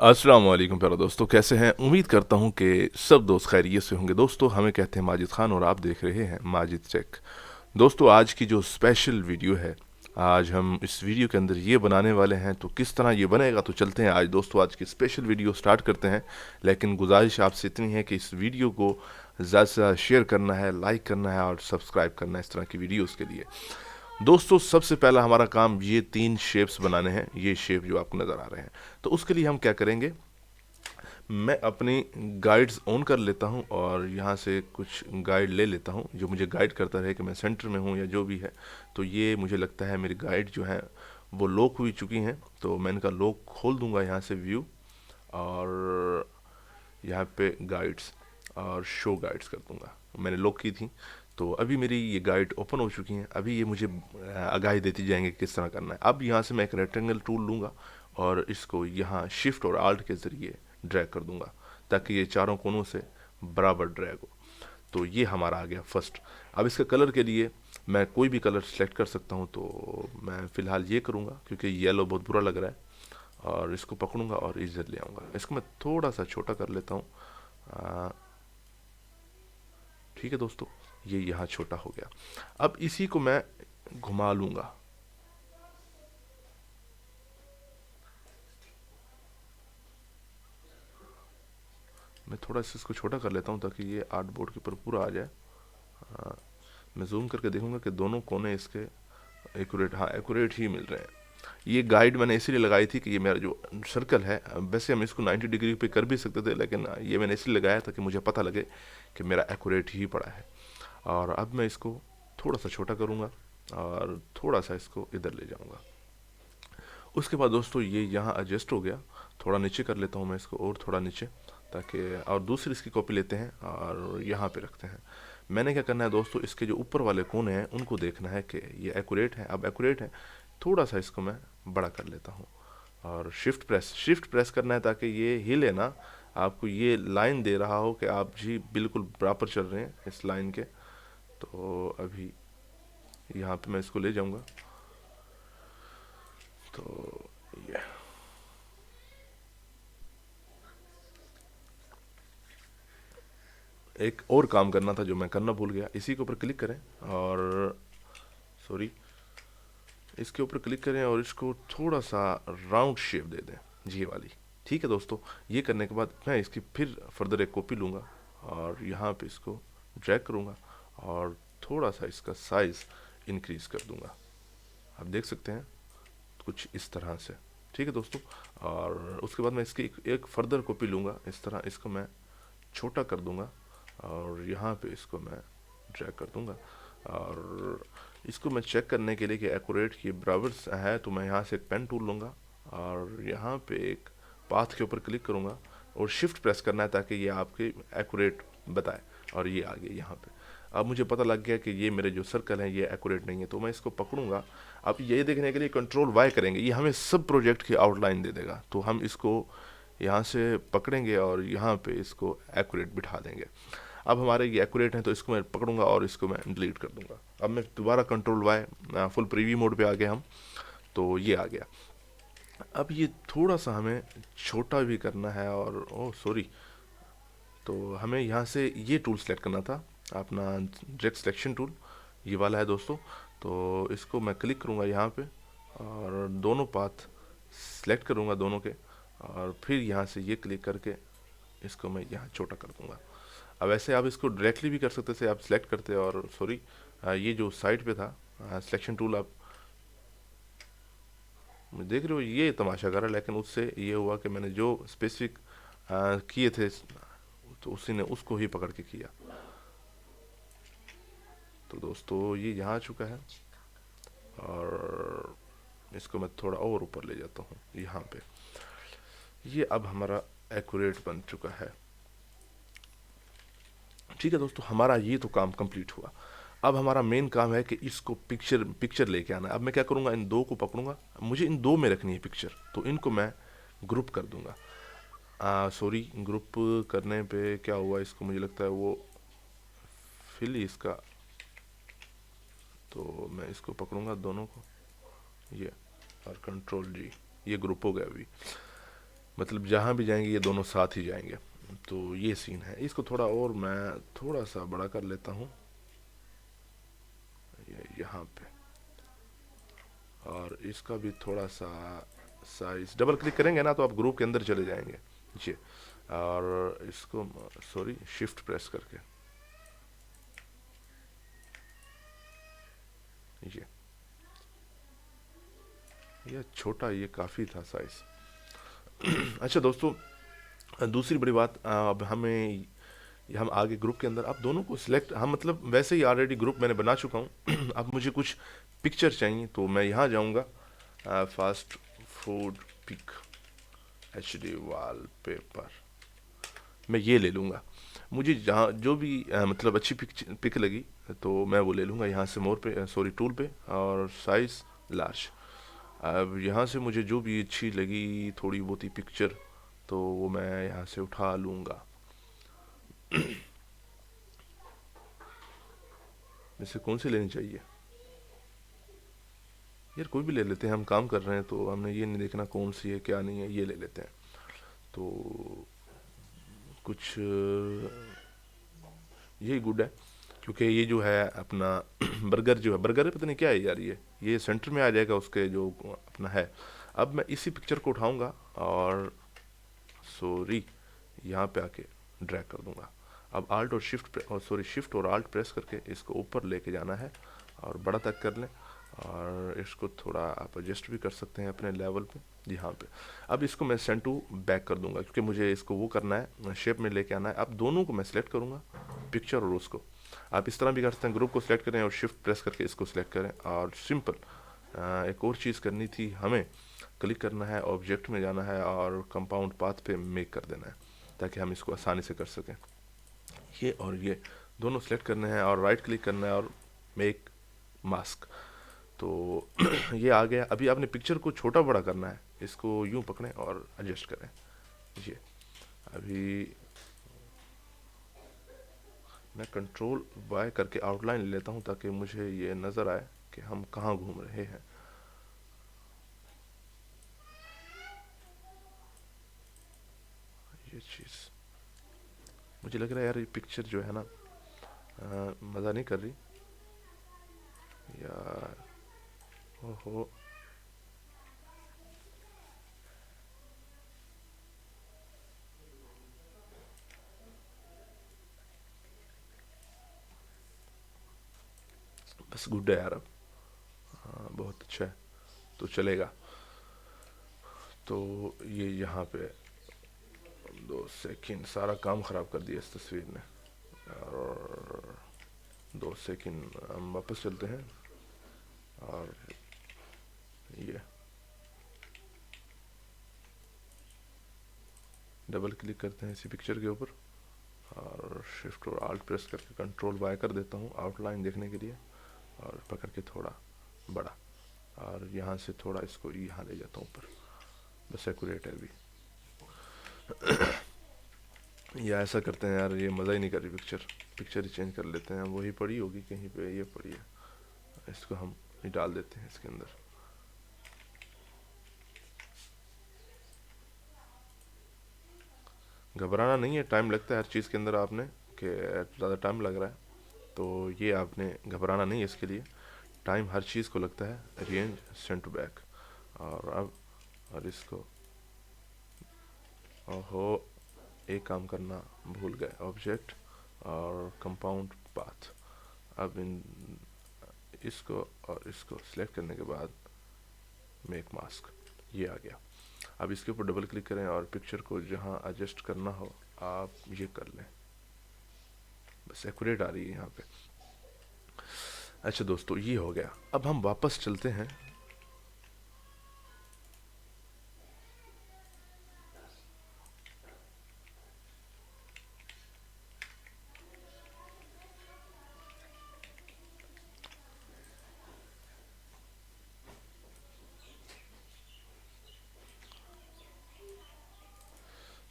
अस्सलाम वालेकुम प्यारे दोस्तों, कैसे हैं? उम्मीद करता हूं कि सब दोस्त खैरियत से होंगे। दोस्तों, हमें कहते हैं माजिद खान और आप देख रहे हैं माजिद टेक। दोस्तों, आज की जो स्पेशल वीडियो है, आज हम इस वीडियो के अंदर ये बनाने वाले हैं। तो किस तरह ये बनेगा, तो चलते हैं आज दोस्तों आज की स्पेशल वीडियो स्टार्ट करते हैं। लेकिन गुजारिश आपसे इतनी है कि इस वीडियो को ज़्यादा से ज़्यादा शेयर करना है, लाइक करना है और सब्सक्राइब करना है इस तरह की वीडियोज़ के लिए। दोस्तों, सबसे पहला हमारा काम ये 3 शेप्स बनाने हैं। ये शेप जो आपको नज़र आ रहे हैं, तो उसके लिए हम क्या करेंगे, मैं अपनी गाइड्स ऑन कर लेता हूँ और यहाँ से कुछ गाइड ले लेता हूँ जो मुझे गाइड करता रहे कि मैं सेंटर में हूँ या जो भी है। तो ये मुझे लगता है मेरी गाइड जो है वो लॉक हुई चुकी हैं, तो मैं इनका लॉक खोल दूंगा यहाँ से व्यू, और यहाँ पे गाइड्स और शो गाइड्स कर दूंगा। मैंने लॉक की थी, तो अभी मेरी ये गाइड ओपन हो चुकी हैं। अभी ये मुझे आगाही देती जाएंगे किस तरह करना है। अब यहाँ से मैं एक रेक्टेंगल टूल लूँगा और इसको यहाँ शिफ्ट और आल्ट के ज़रिए ड्रैग कर दूंगा ताकि ये चारों कोनों से बराबर ड्रैग हो। तो ये हमारा आ गया फर्स्ट। अब इसका कलर के लिए मैं कोई भी कलर सेलेक्ट कर सकता हूँ, तो मैं फ़िलहाल ये करूँगा क्योंकि येलो बहुत बुरा लग रहा है। और इसको पकड़ूंगा और इधर ले आऊँगा। इसको मैं थोड़ा सा छोटा कर लेता हूँ। ठीक है दोस्तों, ये यहाँ छोटा हो गया। अब इसी को मैं घुमा लूँगा। मैं थोड़ा सा इसको छोटा कर लेता हूँ ताकि ये आर्ट बोर्ड के ऊपर पूरा आ जाए। हाँ, मैं जूम करके देखूंगा कि दोनों कोने इसके एक्यूरेट, हाँ एक्यूरेट ही मिल रहे हैं। ये गाइड मैंने इसीलिए लगाई थी कि ये मेरा जो सर्कल है, वैसे हम इसको 90 डिग्री पे कर भी सकते थे, लेकिन ये मैंने इसलिए लगाया था कि मुझे पता लगे कि मेरा एक्यूरेट ही पड़ा है। और अब मैं इसको थोड़ा सा छोटा करूँगा और थोड़ा सा इसको इधर ले जाऊँगा। उसके बाद दोस्तों ये यहाँ एडजस्ट हो गया। थोड़ा नीचे कर लेता हूँ मैं इसको, और थोड़ा नीचे, ताकि और दूसरी इसकी कॉपी लेते हैं और यहाँ पे रखते हैं। मैंने क्या करना है दोस्तों, इसके जो ऊपर वाले कोने हैं उनको देखना है कि ये एक्यूरेट है। अब एक्यूरेट है, थोड़ा सा इसको मैं बड़ा कर लेता हूँ और शिफ्ट प्रेस करना है ताकि ये हिले ना, आपको ये लाइन दे रहा हो कि आप जी बिल्कुल बराबर चल रहे हैं इस लाइन के। तो अभी यहाँ पे मैं इसको ले जाऊँगा। तो ये एक और काम करना था जो मैं करना भूल गया। इसी के ऊपर क्लिक करें और सॉरी, इसके ऊपर क्लिक करें और इसको थोड़ा सा राउंड शेप दे दें, जी वाली। ठीक है दोस्तों, ये करने के बाद मैं इसकी फिर फर्दर एक कॉपी लूँगा और यहाँ पे इसको ड्रैग करूँगा और थोड़ा सा इसका साइज़ इंक्रीज़ कर दूँगा। आप देख सकते हैं कुछ इस तरह से। ठीक है दोस्तों, और उसके बाद मैं इसकी एक फर्दर कॉपी लूँगा। इस तरह इसको मैं छोटा कर दूँगा और यहाँ पे इसको मैं ड्रैग कर दूँगा। और इसको मैं चेक करने के लिए कि एक्यूरेट की बराबर है, तो मैं यहाँ से एक पेन टूल लूँगा और यहाँ पे एक पाथ के ऊपर क्लिक करूँगा और शिफ्ट प्रेस करना है ताकि ये आपके एक्यूरेट बताए। और ये आ गया यहाँ पे। अब मुझे पता लग गया कि ये मेरे जो सर्कल हैं ये एक्यूरेट नहीं है, तो मैं इसको पकड़ूंगा। अब ये देखने के लिए कंट्रोल वाई करेंगे, ये हमें सब प्रोजेक्ट की आउटलाइन दे देगा। तो हम इसको यहाँ से पकड़ेंगे और यहाँ पे इसको एक्यूरेट बिठा देंगे। अब हमारे ये एक्यूरेट हैं, तो इसको मैं पकड़ूंगा और इसको मैं डिलीट कर दूंगा। अब मैं दोबारा control Y, full preview mode पे आ गया हम। तो ये आ गया। अब ये थोड़ा सा हमें छोटा भी करना है, और ओह सॉरी, तो हमें यहाँ से ये टूल सेलेक्ट करना था, अपना डायरेक्ट सिलेक्शन टूल, ये वाला है दोस्तों। तो इसको मैं क्लिक करूँगा यहाँ पे और दोनों पाथ सेलेक्ट करूँगा दोनों के, और फिर यहाँ से ये क्लिक करके इसको मैं यहाँ छोटा कर दूँगा। अब ऐसे आप इसको डायरेक्टली भी कर सकते थे, आप सिलेक्ट करते, और सॉरी, ये जो साइड पे था सिलेक्शन टूल, आप देख रहे हो ये तमाशा करा, लेकिन उससे ये हुआ कि मैंने जो स्पेसिफिक किए थे तो उसी ने उसको ही पकड़ के किया। तो दोस्तों ये यहाँ आ चुका है और इसको मैं थोड़ा और ऊपर ले जाता हूँ यहाँ पे। ये अब हमारा एक्यूरेट बन चुका है। ठीक है दोस्तों, हमारा ये तो काम कंप्लीट हुआ। अब हमारा मेन काम है कि इसको पिक्चर पिक्चर लेके आना है। अब मैं क्या करूँगा, इन दो को पकड़ूंगा, मुझे इन दो में रखनी है पिक्चर, तो इनको मैं ग्रुप कर दूंगा। सॉरी, ग्रुप करने पे क्या हुआ, इसको मुझे लगता है वो फिल ही इसका, तो मैं इसको पकड़ूंगा दोनों को, ये, और कंट्रोल जी, ये ग्रुप हो गया अभी। मतलब जहाँ भी जाएंगे ये दोनों साथ ही जाएंगे। तो ये सीन है। इसको थोड़ा और मैं थोड़ा सा बड़ा कर लेता हूँ यहाँ पे, और इसका भी थोड़ा सा साइज। डबल क्लिक करेंगे ना तो आप ग्रुप के अंदर चले जाएंगे। जी, और इसको सॉरी शिफ्ट प्रेस करके ये छोटा, ये काफ़ी था साइज। अच्छा दोस्तों, दूसरी बड़ी बात, अब हमें हम आगे ग्रुप के अंदर अब दोनों को सिलेक्ट, हम मतलब वैसे ही ऑलरेडी ग्रुप मैंने बना चुका हूँ। अब मुझे कुछ पिक्चर चाहिए तो मैं यहाँ जाऊँगा, fast food pic HD wallpaper, मैं ये ले लूँगा। मुझे जहाँ जो भी मतलब अच्छी पिक लगी तो मैं वो ले लूँगा यहाँ से, मोर पे सॉरी टूल पे, और साइज़ लार्ज। अब यहाँ से मुझे जो भी अच्छी लगी थोड़ी बहुत ही पिक्चर, तो वो मैं यहाँ से उठा लूँगा। जैसे कौन सी लेनी चाहिए यार, कोई भी ले लेते हैं, हम काम कर रहे हैं तो हमने ये नहीं देखना कौन सी है क्या नहीं है, ये ले लेते हैं। तो कुछ यही गुड है, क्योंकि ये जो है अपना बर्गर जो है, बर्गर है पता नहीं क्या है यार, ये सेंटर में आ जाएगा उसके जो अपना है। अब मैं इसी पिक्चर को उठाऊंगा और सॉरी यहाँ पे आके ड्रैग कर दूंगा। अब आल्ट और शिफ्ट और सॉरी शिफ्ट और आल्ट प्रेस करके इसको ऊपर लेके जाना है और बड़ा तक कर लें, और इसको थोड़ा आप एडजस्ट भी कर सकते हैं अपने लेवल पे यहाँ पे। अब इसको मैं सेंड टू बैक कर दूंगा, क्योंकि मुझे इसको वो करना है, शेप में लेके आना है। अब दोनों को मैं सिलेक्ट करूँगा, पिक्चर और उसको। आप इस तरह भी कर सकते हैं, ग्रुप को सिलेक्ट करें और शिफ्ट प्रेस करके इसको सिलेक्ट करें। और सिंपल एक और चीज़ करनी थी हमें, क्लिक करना है, ऑब्जेक्ट में जाना है और कंपाउंड पाथ पे मेक कर देना है, ताकि हम इसको आसानी से कर सकें। ये और ये दोनों सेलेक्ट करने हैं और राइट क्लिक करना है और मेक मास्क। तो ये आ गया। अभी आपने पिक्चर को छोटा बड़ा करना है, इसको यूं पकड़ें और एडजस्ट करें। ये अभी मैं कंट्रोल वाई करके आउटलाइन ले लेता हूँ, ताकि मुझे ये नज़र आए कि हम कहाँ घूम रहे हैं। ये चीज़ मुझे लग रहा है यार, ये पिक्चर जो है ना मज़ा नहीं कर रही यार। ओहो, बस गुड है यार अब। हाँ बहुत अच्छा है, तो चलेगा। तो ये यहाँ पे 2 सेकंड सारा काम ख़राब कर दिया इस तस्वीर ने। और 2 सेकंड हम वापस चलते हैं, और ये डबल क्लिक करते हैं इसी पिक्चर के ऊपर, और शिफ्ट और आल्ट प्रेस करके कंट्रोल वाई कर देता हूँ आउटलाइन देखने के लिए, और पकड़ के थोड़ा बड़ा, और यहाँ से थोड़ा इसको यहाँ ले जाता हूँ ऊपर। बस एक्यूरेट है अभी। या ऐसा करते हैं यार, ये मज़ा ही नहीं कर रही पिक्चर, पिक्चर ही चेंज कर लेते हैं। वही पड़ी होगी कहीं पे, ये पड़ी है, इसको हम ही डाल देते हैं इसके अंदर। घबराना नहीं है, टाइम लगता है हर चीज़ के अंदर, आपने कि ज़्यादा टाइम लग रहा है तो ये आपने घबराना नहीं है इसके लिए। टाइम हर चीज़ को लगता है। अरेंज सेंड टू बैक, और अब और इसको, ओहो एक काम करना भूल गए, ऑब्जेक्ट और कंपाउंड पाथ। अब इन इसको और इसको सिलेक्ट करने के बाद मेक मास्क, ये आ गया। अब इसके ऊपर डबल क्लिक करें और पिक्चर को जहाँ एडजस्ट करना हो आप ये कर लें। बस एक्यूरेट आ रही है यहाँ पे। अच्छा दोस्तों, ये हो गया। अब हम वापस चलते हैं।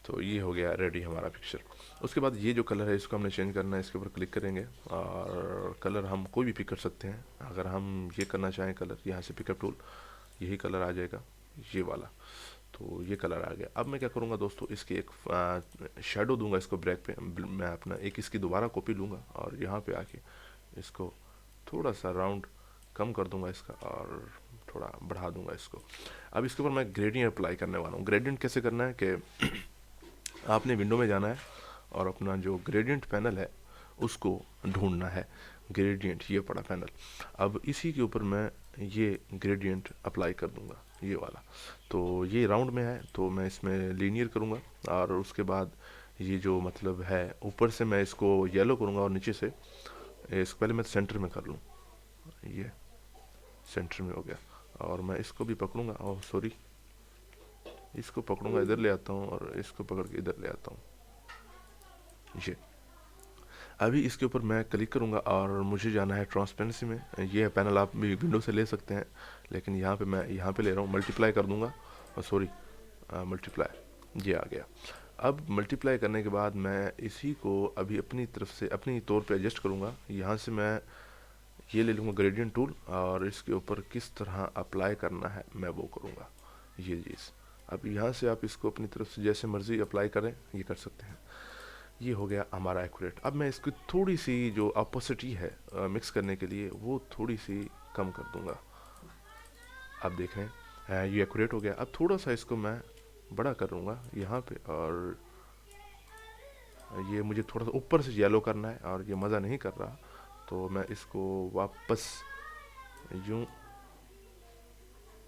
तो ये हो गया रेडी हमारा पिक्चर। उसके बाद ये जो कलर है इसको हमने चेंज करना है, इसके ऊपर क्लिक करेंगे और कलर हम कोई भी पिक कर सकते हैं। अगर हम ये करना चाहें कलर, यहाँ से पिकअप टूल, यही कलर आ जाएगा, ये वाला। तो ये कलर आ गया। अब मैं क्या करूँगा दोस्तों, इसकी एक शेडो दूंगा इसको ब्रैक पे। मैं अपना एक इसकी दोबारा कॉपी लूँगा और यहाँ पे आके इसको थोड़ा सा राउंड कम कर दूंगा इसका और थोड़ा बढ़ा दूंगा इसको। अब इसके ऊपर मैं ग्रेडियंट अप्लाई करने वाला हूँ। ग्रेडियंट कैसे करना है कि आपने विंडो में जाना है और अपना जो ग्रेडियंट पैनल है उसको ढूंढना है। ग्रेडियंट ये पड़ा पैनल। अब इसी के ऊपर मैं ये ग्रेडियंट अप्लाई कर दूंगा, ये वाला। तो ये राउंड में है तो मैं इसमें लीनियर करूंगा और उसके बाद ये जो मतलब है ऊपर से मैं इसको येलो करूंगा और नीचे से इसको पहले मैं सेंटर में कर लूँ। ये सेंटर में हो गया और मैं इसको भी पकड़ूंगा, और सॉरी इसको पकड़ूंगा, इधर ले आता हूँ और इसको पकड़ के इधर ले आता हूँ। ये अभी इसके ऊपर मैं क्लिक करूंगा और मुझे जाना है ट्रांसपेरेंसी में। ये पैनल आप भी विंडो से ले सकते हैं, लेकिन यहाँ पे मैं यहाँ पे ले रहा हूँ। मल्टीप्लाई कर दूंगा, और सॉरी मल्टीप्लाई, ये आ गया। अब मल्टीप्लाई करने के बाद मैं इसी को अभी अपनी तरफ से अपनी तौर पे एडजस्ट करूँगा। यहाँ से मैं ये ले लूँगा ग्रेडियंट टूल और इसके ऊपर किस तरह अप्लाई करना है मैं वो करूँगा, ये चीज़। अब यहाँ से आप इसको अपनी तरफ से जैसे मर्ज़ी अप्लाई करें, ये कर सकते हैं। ये हो गया हमारा एक्यूरेट। अब मैं इसकी थोड़ी सी जो अपोसिटी है मिक्स करने के लिए वो थोड़ी सी कम कर दूंगा। आप देख रहे हैं ये एक्यूरेट हो गया। अब थोड़ा सा इसको मैं बड़ा कर लूँगा यहाँ पे, और ये मुझे थोड़ा सा ऊपर से येलो करना है और ये मज़ा नहीं कर रहा, तो मैं इसको वापस यूं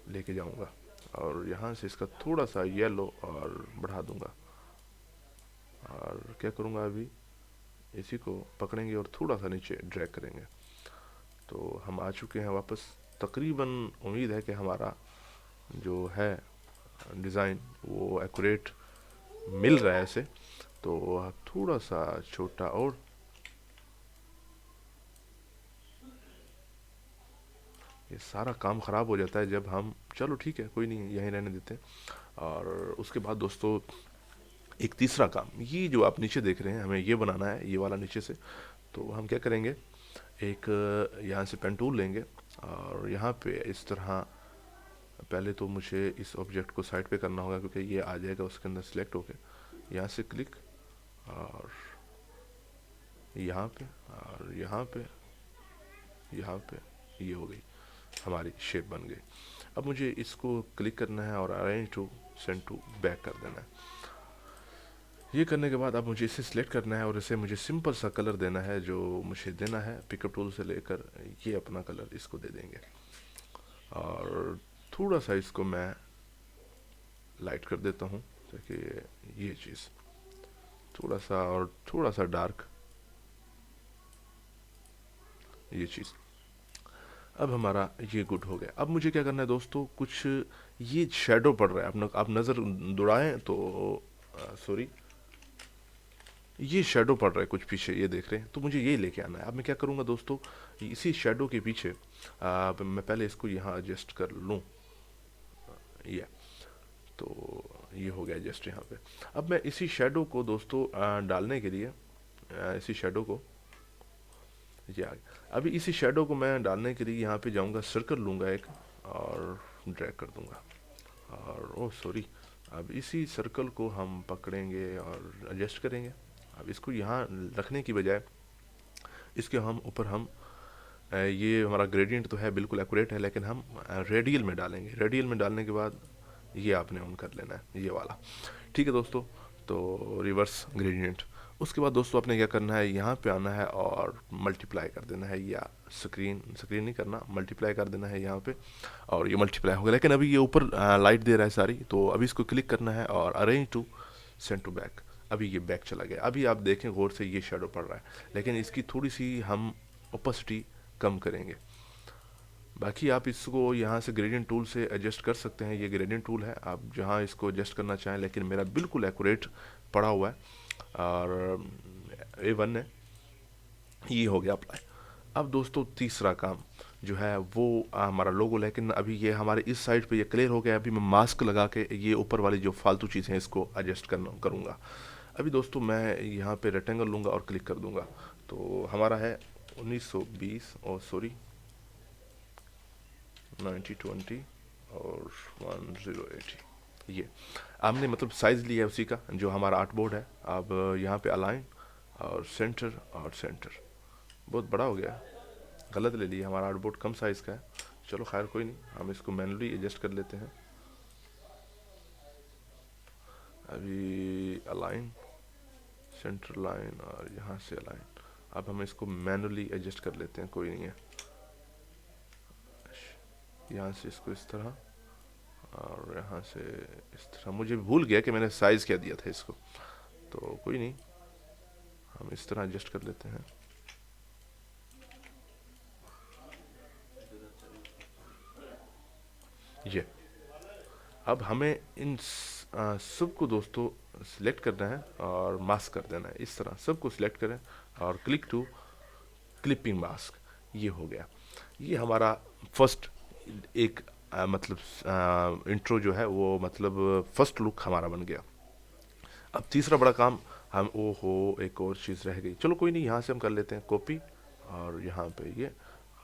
लेके जाऊंगा और यहाँ से इसका थोड़ा सा येलो और बढ़ा दूंगा। और क्या करूँगा, अभी इसी को पकड़ेंगे और थोड़ा सा नीचे ड्रैग करेंगे। तो हम आ चुके हैं वापस। तकरीबन उम्मीद है कि हमारा जो है डिज़ाइन वो एक्यूरेट मिल रहा है ऐसे। तो थोड़ा सा छोटा और ये सारा काम ख़राब हो जाता है जब हम, चलो ठीक है कोई नहीं, यहीं रहने देते हैं। और उसके बाद दोस्तों एक तीसरा काम, ये जो आप नीचे देख रहे हैं हमें ये बनाना है, ये वाला नीचे से। तो हम क्या करेंगे, एक यहाँ से पेन टूल लेंगे और यहाँ पे इस तरह पहले तो मुझे इस ऑब्जेक्ट को साइड पे करना होगा क्योंकि ये आ जाएगा उसके अंदर सिलेक्ट होके। यहाँ से क्लिक और यहाँ पे और यहाँ पे, यहाँ पे, ये हो गई हमारी शेप बन गई। अब मुझे इसको क्लिक करना है और arrange to send to back कर देना है। ये करने के बाद अब मुझे इसे सिलेक्ट करना है और इसे मुझे सिंपल सा कलर देना है जो मुझे देना है। पिकअप टूल से लेकर ये अपना कलर इसको दे देंगे और थोड़ा सा इसको मैं लाइट कर देता हूँ ताकि ये चीज़ थोड़ा सा, और थोड़ा सा डार्क, ये चीज़। अब हमारा ये गुड हो गया। अब मुझे क्या करना है दोस्तों, कुछ ये शेडो पड़ रहा है, आप नज़र दौड़ाएं तो सॉरी ये शेडो पड़ रहा है कुछ पीछे, ये देख रहे हैं, तो मुझे ये लेके आना है। अब मैं क्या करूँगा दोस्तों, इसी शेडो के पीछे मैं पहले इसको यहाँ एडजस्ट कर लूँ, ये तो ये हो गया एडजस्ट यहाँ पे। अब मैं इसी शेडो को दोस्तों डालने के लिए इसी शेडो को, ये आ गया। अभी इसी शेडो को मैं डालने के लिए यहाँ पे जाऊँगा, सर्कल लूँगा एक और ड्रैग कर दूँगा, और ओह सॉरी, अब इसी सर्कल को हम पकड़ेंगे और एडजस्ट करेंगे। अब इसको यहाँ रखने की बजाय इसके हम ऊपर हम ये हमारा ग्रेडियंट तो है बिल्कुल एक्यूरेट है, लेकिन हम रेडियल में डालेंगे। रेडियल में डालने के बाद ये आपने ऑन कर लेना है, ये वाला। ठीक है दोस्तों, तो रिवर्स ग्रेडियंट। उसके बाद दोस्तों आपने क्या करना है, यहाँ पे आना है और मल्टीप्लाई कर देना है, या स्क्रीन नहीं करना, मल्टीप्लाई कर देना है यहाँ पे, और ये मल्टीप्लाई होगा। लेकिन अभी ये ऊपर लाइट दे रहा है सारी, तो अभी इसको क्लिक करना है और arrange to send to back. अभी ये बैक चला गया। अभी आप देखें गौर से, ये शेडो पड़ रहा है, लेकिन इसकी थोड़ी सी हम ओपेसिटी कम करेंगे। बाकी आप इसको यहाँ से ग्रेडियंट टूल से एडजस्ट कर सकते हैं। ये ग्रेडियंट टूल है, आप जहाँ इसको एडजस्ट करना चाहें, लेकिन मेरा बिल्कुल एक्यूरेट पड़ा हुआ है और A1 है। ये हो गया अप्लाई। अब दोस्तों तीसरा काम जो है वो हमारा लोगो, लेकिन अभी ये हमारे इस साइड पे ये क्लियर हो गया। अभी मैं मास्क लगा के ये ऊपर वाली जो फालतू चीज़ें हैं इसको एडजस्ट करूँगा। अभी दोस्तों मैं यहाँ पे रेक्टेंगल लूँगा और क्लिक कर दूँगा, तो हमारा है 1920 और सॉरी 9020 और 1080। ये हमने मतलब साइज़ लिया है उसी का जो हमारा आर्ट बोर्ड है। अब यहाँ पे अलाइन और सेंटर बहुत बड़ा हो गया, गलत ले लिया, हमारा आर्ट बोर्ड कम साइज़ का है। चलो खैर कोई नहीं, हम इसको मैनुअली एडजस्ट कर लेते हैं। अभी अलाइन, सेंटर लाइन और यहाँ से अलाइन। अब हम इसको मैनुअली एडजस्ट कर लेते हैं, कोई नहीं है। यहाँ से इसको इस तरह और यहाँ से इस तरह। मुझे भूल गया कि मैंने साइज़ क्या दिया था इसको, तो कोई नहीं, हम इस तरह एडजस्ट कर लेते हैं। ये अब हमें इन सब को दोस्तों सिलेक्ट करना है और मास्क कर देना है। इस तरह सबको सिलेक्ट करें और क्लिक टू क्लिपिंग मास्क, ये हो गया। ये हमारा फर्स्ट एक मतलब इंट्रो जो है वो मतलब फर्स्ट लुक हमारा बन गया। अब तीसरा बड़ा काम हम, ओहो एक और चीज़ रह गई, चलो कोई नहीं, यहाँ से हम कर लेते हैं कॉपी और यहाँ पे ये,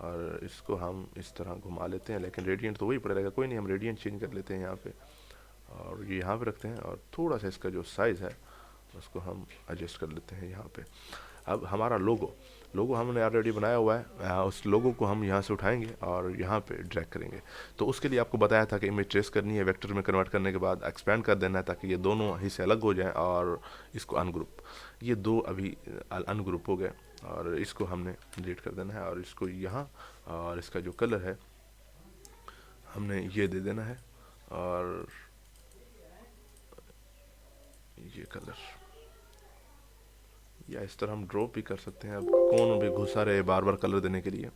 और इसको हम इस तरह घुमा लेते हैं, लेकिन रेडियंट तो वही पड़ेगा, कोई नहीं, हम रेडियंट चेंज कर लेते हैं यहाँ पे और ये यहाँ पे रखते हैं और थोड़ा सा इसका जो साइज़ है उसको हम एडजस्ट कर लेते हैं यहाँ पे। अब हमारा लोगो लोगो हमने ऑलरेडी बनाया हुआ है, उस लोगो को हम यहाँ से उठाएंगे और यहाँ पे ड्रैग करेंगे। तो उसके लिए आपको बताया था कि इमेज ट्रेस करनी है, वेक्टर में कन्वर्ट करने के बाद एक्सपेंड कर देना है ताकि ये दोनों हिस्से अलग हो जाएं और इसको अनग्रुप, ये दो अभी अनग्रुप हो गए और इसको हमने डिलीट कर देना है और इसको यहाँ, और इसका जो कलर है हमने ये दे देना है और ये कलर, या इस तरह हम ड्रॉप भी कर सकते हैं। अब कौन भी घुसा रहे बार बार कलर देने के लिए,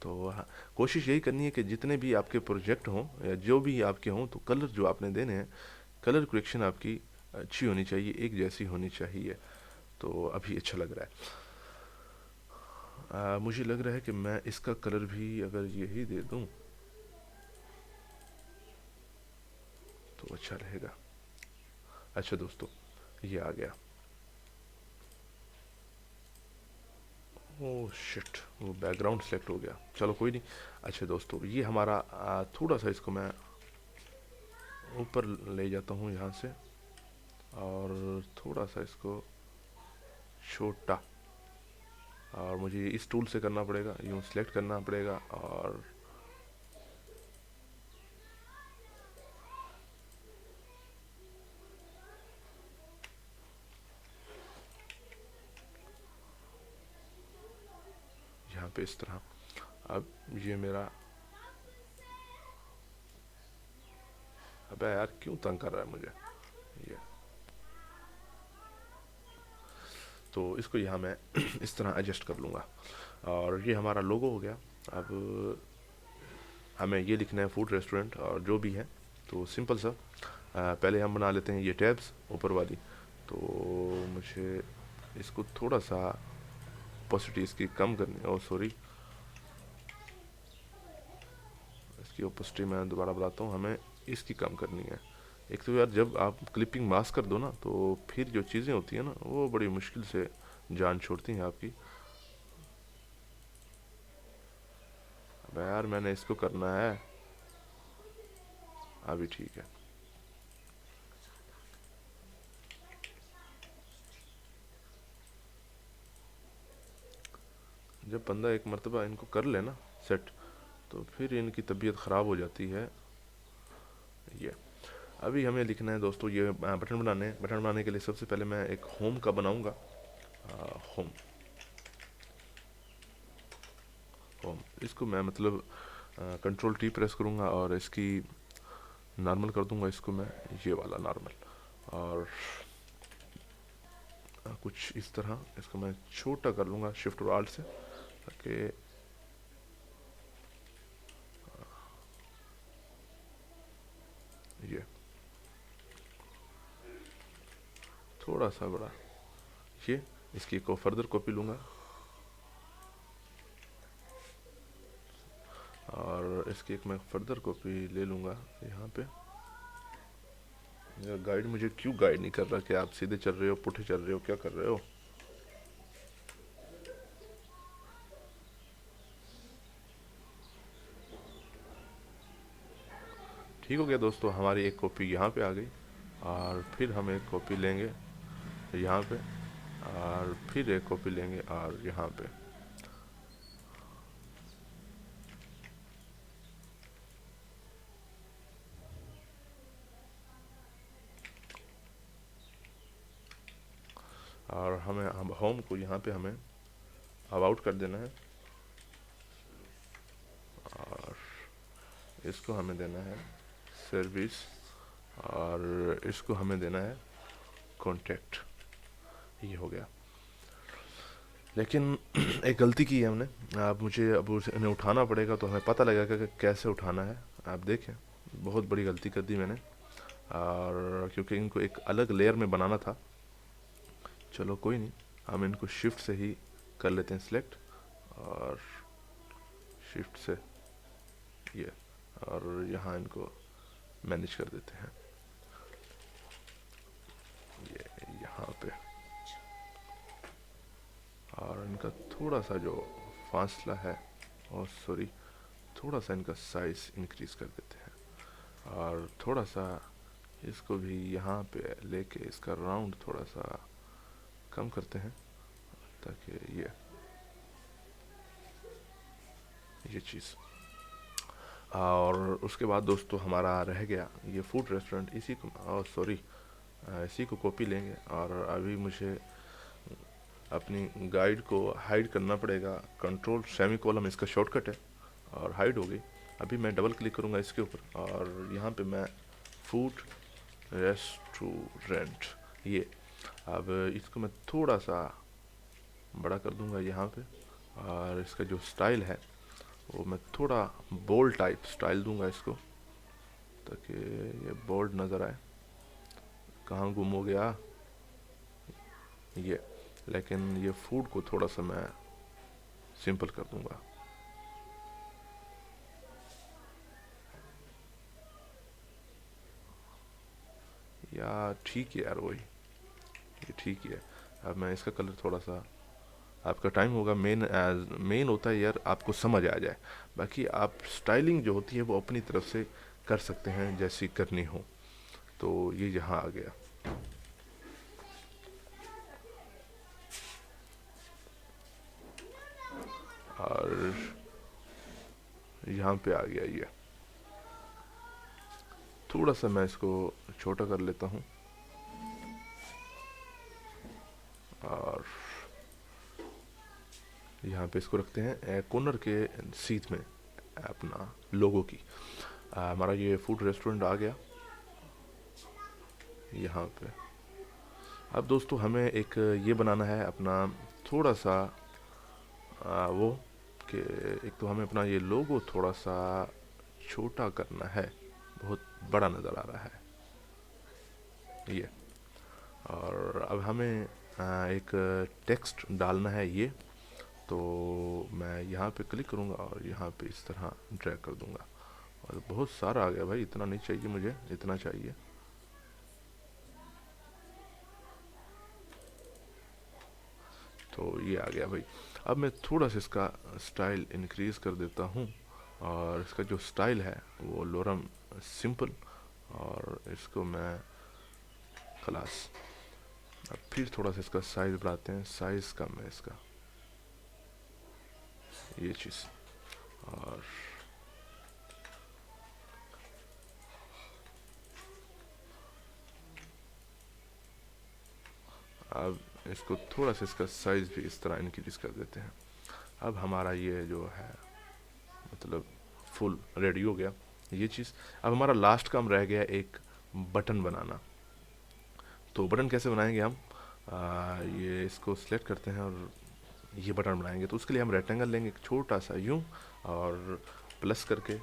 तो हाँ, कोशिश यही करनी है कि जितने भी आपके प्रोजेक्ट हों या जो भी आपके हों, तो कलर जो आपने देने हैं, कलर करेक्शन आपकी अच्छी होनी चाहिए, एक जैसी होनी चाहिए। तो अभी अच्छा लग रहा है। मुझे लग रहा है कि मैं इसका कलर भी अगर यही दे दूं तो अच्छा रहेगा। अच्छा दोस्तों, ये आ गया। ओह शिट, वो बैकग्राउंड सेलेक्ट हो गया, चलो कोई नहीं। अच्छा दोस्तों, ये हमारा थोड़ा सा इसको मैं ऊपर ले जाता हूँ यहाँ से और थोड़ा सा इसको छोटा, और मुझे इस टूल से करना पड़ेगा, यूँ सिलेक्ट करना पड़ेगा और यहाँ पे इस तरह। अब ये मेरा, अबे यार क्यों तंग कर रहा है मुझे ये, तो इसको यहाँ मैं इस तरह एडजस्ट कर लूँगा और ये हमारा लोगो हो गया। अब हमें ये लिखना है फूड रेस्टोरेंट और जो भी है, तो सिंपल सा पहले हम बना लेते हैं ये टैब्स ऊपर वाली। तो मुझे इसको थोड़ा सा ओपेसिटी इसकी कम करनी, ओ सॉरी, इसकी ओपेसिटी मैं दोबारा बताता हूँ, हमें इसकी कम करनी है। एक तो यार जब आप क्लिपिंग मास्क कर दो ना, तो फिर जो चीज़ें होती हैं ना वो बड़ी मुश्किल से जान छोड़ती हैं आपकी। अब यार मैंने इसको करना है, अभी ठीक है। जब बंदा एक मर्तबा इनको कर लेना सेट, तो फिर इनकी तबीयत ख़राब हो जाती है। ये अभी हमें लिखना है दोस्तों, ये बटन बनाने के लिए सबसे पहले मैं एक होम का बनाऊंगा। होम होम इसको मैं मतलब कंट्रोल टी प्रेस करूंगा और इसकी नॉर्मल कर दूंगा, इसको मैं ये वाला नॉर्मल, और कुछ इस तरह इसको मैं छोटा कर लूँगा शिफ्ट और आल्ट से, ताकि ये थोड़ा सा बड़ा, ये इसकी को फर्दर कॉपी लूँगा और इसकी एक मैं फर्दर कॉपी ले लूँगा यहाँ पे। मेरा गाइड मुझे क्यों गाइड नहीं कर रहा कि आप सीधे चल रहे हो, पुठे चल रहे हो, क्या कर रहे हो। ठीक हो गया दोस्तों, हमारी एक कॉपी यहाँ पे आ गई। और फिर हम एक कॉपी लेंगे यहाँ पे, और फिर एक कॉपी लेंगे और यहाँ पे। और हमें हम होम को यहाँ पे हमें अब आउट कर देना है, और इसको हमें देना है सर्विस, और इसको हमें देना है कॉन्टैक्ट। ये हो गया। लेकिन एक गलती की है हमने। अब मुझे अब इन्हें उठाना पड़ेगा, तो हमें पता लगेगा कि कैसे उठाना है। आप देखें, बहुत बड़ी गलती कर दी मैंने, और क्योंकि इनको एक अलग लेयर में बनाना था। चलो कोई नहीं, हम इनको शिफ्ट से ही कर लेते हैं सिलेक्ट, और शिफ्ट से ये, और यहाँ इनको मैनेज कर देते हैं ये यहाँ पे। और इनका थोड़ा सा जो फासला है, और सॉरी, थोड़ा सा इनका साइज इंक्रीज कर देते हैं, और थोड़ा सा इसको भी यहाँ पे लेके इसका राउंड थोड़ा सा कम करते हैं, ताकि ये चीज़। और उसके बाद दोस्तों हमारा रह गया ये फूड रेस्टोरेंट। इसी को सॉरी इसी को कॉपी लेंगे, और अभी मुझे अपनी गाइड को हाइड करना पड़ेगा। कंट्रोल सेमी कॉलम इसका शॉर्टकट है, और हाइड हो गई। अभी मैं डबल क्लिक करूँगा इसके ऊपर, और यहाँ पे मैं फूड रेस्टोरेंट ये, अब इसको मैं थोड़ा सा बड़ा कर दूँगा यहाँ पे। और इसका जो स्टाइल है वो मैं थोड़ा बोल्ड टाइप स्टाइल दूंगा इसको, ताकि ये बोल्ड नज़र आए। कहाँ गुम हो गया ये। लेकिन ये फूड को थोड़ा सा मैं सिंपल कर दूंगा। या ठीक है यार, वही ये ठीक है। अब मैं इसका कलर थोड़ा सा, आपका टाइम होगा, मेन होता है यार आपको समझ आ जाए। बाकी आप स्टाइलिंग जो होती है वो अपनी तरफ से कर सकते हैं जैसी करनी हो। तो ये यहाँ आ गया, और यहाँ पे आ गया ये। थोड़ा सा मैं इसको छोटा कर लेता हूँ, और यहाँ पे इसको रखते हैं कॉर्नर के सीट में अपना लोगो की। हमारा ये फूड रेस्टोरेंट आ गया यहाँ पे। अब दोस्तों हमें एक ये बनाना है अपना थोड़ा सा वो, कि एक तो हमें अपना ये लोगो थोड़ा सा छोटा करना है, बहुत बड़ा नज़र आ रहा है ये। और अब हमें एक टेक्स्ट डालना है ये। तो मैं यहाँ पे क्लिक करूँगा, और यहाँ पे इस तरह ड्रैग कर दूँगा। और बहुत सारा आ गया भाई, इतना नहीं चाहिए मुझे, इतना चाहिए। तो ये आ गया भाई। अब मैं थोड़ा सा इसका स्टाइल इंक्रीज़ कर देता हूँ, और इसका जो स्टाइल है वो लोरम सिंपल, और इसको मैं खलास। अब फिर थोड़ा सा इसका साइज़ बढ़ाते हैं, साइज़ कम है इसका, ये चीज़। और अब इसको थोड़ा सा इसका साइज़ भी इस तरह इंक्रीज कर देते हैं। अब हमारा ये जो है मतलब फुल रेडी हो गया ये चीज़। अब हमारा लास्ट काम रह गया एक बटन बनाना। तो बटन कैसे बनाएंगे हम, ये इसको सिलेक्ट करते हैं और ये बटन बनाएंगे। तो उसके लिए हम रेक्टेंगल लेंगे एक छोटा सा यूं, और प्लस करके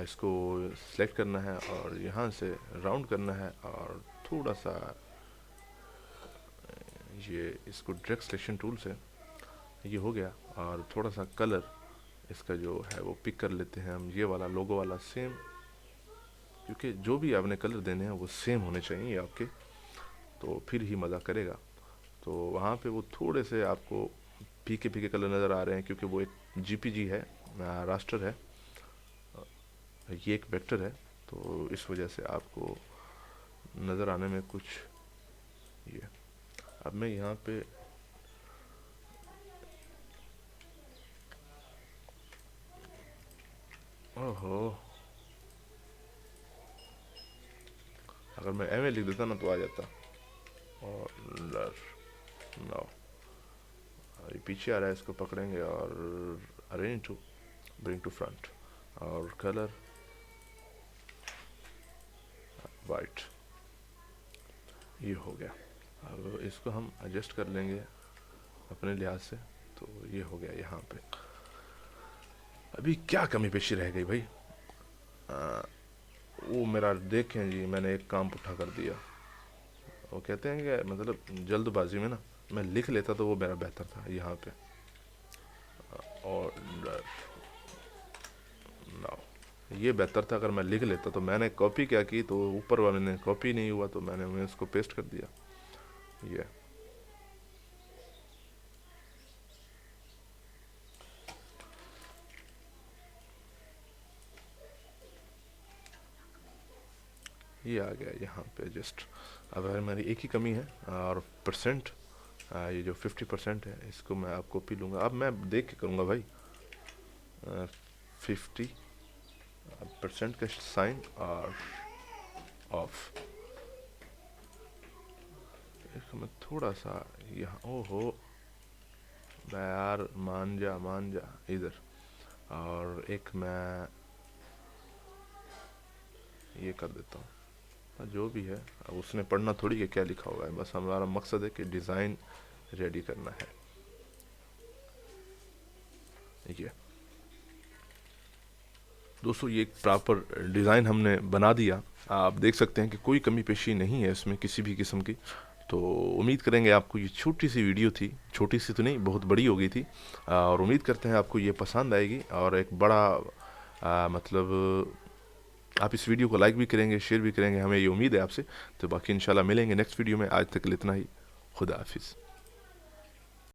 इसको सिलेक्ट करना है, और यहाँ से राउंड करना है, और थोड़ा सा ये इसको ड्रैग सिलेक्शन टूल से ये हो गया। और थोड़ा सा कलर इसका जो है वो पिक कर लेते हैं हम, ये वाला लोगो वाला सेम, क्योंकि जो भी आपने कलर देने हैं वो सेम होने चाहिए आपके, तो फिर ही मज़ा करेगा। तो वहाँ पे वो थोड़े से आपको फीके फीके कलर नज़र आ रहे हैं, क्योंकि वो एक जीपीजी है, रास्टर है, ये एक वेक्टर है। तो तो इस वजह से आपको नज़र आने में कुछ ये। अब मैं यहाँ पे ओहो, अगर मैं एम ए लिख देता ना तो आ जाता। और नाउ ये पीछे आ रहा है, इसको पकड़ेंगे और arrange to bring to front और कलर वाइट, ये हो गया। अब इसको हम एडजस्ट कर लेंगे अपने लिहाज से, तो ये हो गया यहाँ पे। अभी क्या कमी पेशी रह गई भाई? वो मेरा देखें जी, मैंने एक काम पुट्ठा कर दिया। वो कहते हैं कि मतलब जल्दबाजी में ना मैं लिख लेता तो वो मेरा बेहतर था यहाँ पे। और नाउ ये बेहतर था अगर मैं लिख लेता, तो मैंने कॉपी क्या की, तो ऊपर वाले ने कॉपी नहीं हुआ तो मैंने उसको पेस्ट कर दिया। ये आ गया यहाँ पे जस्ट। अब हमारी एक ही कमी है और परसेंट, ये जो 50% है इसको मैं आप कॉपी लूँगा। अब मैं देख के करूँगा भाई। 50% का साइन और ऑफ, इसको मैं थोड़ा सा यहाँ, ओहो यार, मान जा इधर। और एक मैं ये कर देता हूँ, जो भी है। अब उसने पढ़ना थोड़ी कि क्या लिखा हुआ है, बस हमारा मकसद है कि डिज़ाइन रेडी करना है। ये दोस्तों, ये एक प्रॉपर डिज़ाइन हमने बना दिया। आप देख सकते हैं कि कोई कमी पेशी नहीं है इसमें किसी भी किस्म की। तो उम्मीद करेंगे आपको ये छोटी सी वीडियो थी, छोटी सी तो नहीं बहुत बड़ी हो गई थी, और उम्मीद करते हैं आपको ये पसंद आएगी। और एक बड़ा मतलब आप इस वीडियो को लाइक भी करेंगे, शेयर भी करेंगे, हमें ये उम्मीद है आपसे। तो बाकी इंशाल्लाह मिलेंगे नेक्स्ट वीडियो में। आज तक इतना ही, खुदा हाफिज़।